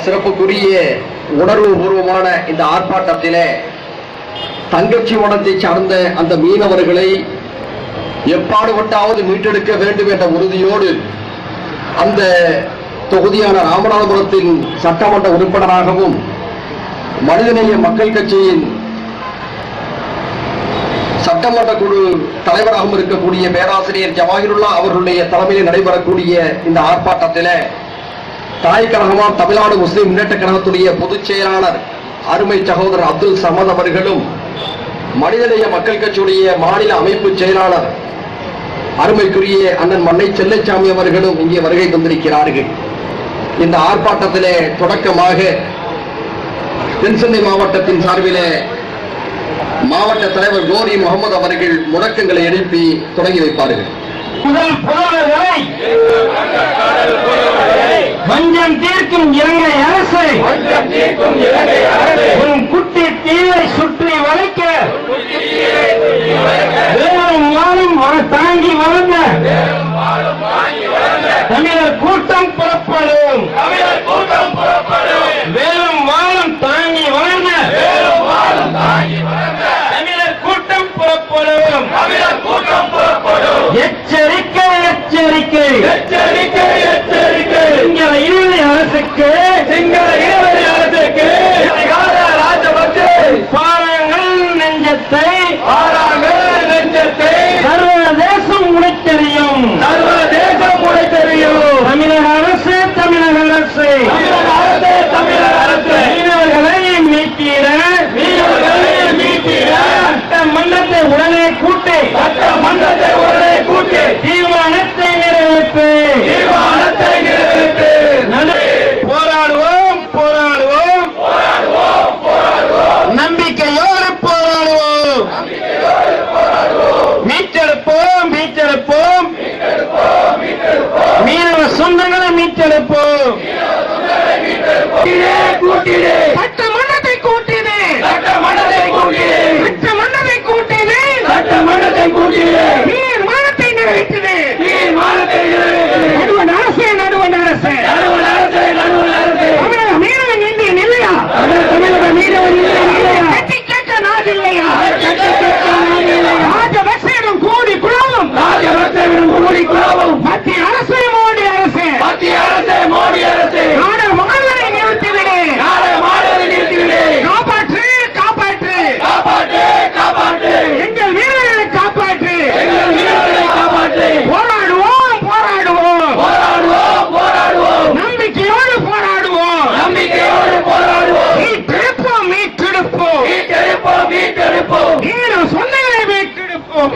சிறப்புக்குரிய உணர்வு பூர்வமான இந்த ஆர்ப்பாட்டத்திலே தங்கச்சி வனத்தை சார்ந்த அந்த மீனவர்களை எப்பாடுபட்டாவது மீட்டெடுக்க வேண்டும் என்ற உறுதியோடு அந்த தொகுதியான ராமநாதபுரத்தின் சட்டமன்ற உறுப்பினராகவும் மனிதநேய மக்கள் கட்சியின் சட்டமன்ற குழு தலைவராகவும் இருக்கக்கூடிய பேராசிரியர் ஜவாஹிருல்லா அவர்களுடைய தலைமையில் நடைபெறக்கூடிய இந்த ஆர்ப்பாட்டத்தில் தாய் கழகமாம் தமிழ்நாடு முஸ்லிம் முன்னேற்ற கழகத்துடைய பொதுச் செயலாளர் அருமை சகோதரர் அப்துல் சமத் அவர்களும் மனிதநேய மக்கள் கட்சியுடைய மாநில அமைப்பு செயலாளர் அருமைக்குரிய அண்ணன் மன்னை செல்லச்சாமி அவர்களும் இங்கே வருகை தந்திருக்கிறார்கள். இந்த ஆர்ப்பாட்டத்திலே தொடக்கமாக தென்சென்னை மாவட்டத்தின் சார்பிலே மாவட்ட தலைவர் கோரி முகமது அவர்கள் முழக்கங்களை எழுப்பி தொடங்கி வைப்பார்கள். முதல் புலவர்களை வஞ்சம் தீர்க்கும் இலங்கை அரசு உன் குட்டி தீவை சுற்றி வளைக்க வேலும் வாழும் தாங்கி வளர்ந்த தமிழர் கூட்டம் புறப்படும். வேலும் வாழும் தாங்கி வளர்ந்த தமிழர் கூட்டம் புறப்படும். எச்சரிக்கை எச்சரிக்கை எச்சரிக்கை எச்சரிக்கை சிங்கள இழுவை அரசுக்கு பாருங்கள் நெஞ்சத்தை சர்வதேசம் உடைத்தெறியும் தமிழக அரசு மீனவர்களை மீட்டிட சட்டமன்றத்தை உடனே கூட்டி தீர்மானத்தை நிறைவேற்று. போராடுவோம் போராடுவோம் நம்பிக்கையோடு போராடுவோம். மீட்டெடுப்போம் மீட்டெடுப்போம் மீனவ சொந்தங்களை மீட்டெடுப்போம். சட்டமன்றத்தை கூட்டினே தீர்மானத்தை நிறைவேற்றினே. நடுவன் அரசே நடுவன் அரசே தமிழக மீனவன் இந்தியன் இல்லையா? தமிழக மீனவன் இல்லையா? கட்டி கேட்க நாடு இல்லையா? ராஜபக்சேவிடம் கூடி குழாவும் மத்திய அரசு மோடி அரசு நாடக மாடலை நிறுத்திவிடு. காப்பாற்று காப்பாற்று எங்கள் வீரர்களை காப்பாற்று. போராடுவோம் நம்பிக்கையோடு போராடுவோம். மீட்டெடுப்போம் மீனவ சொந்தங்களை மீட்டெடுப்போம்.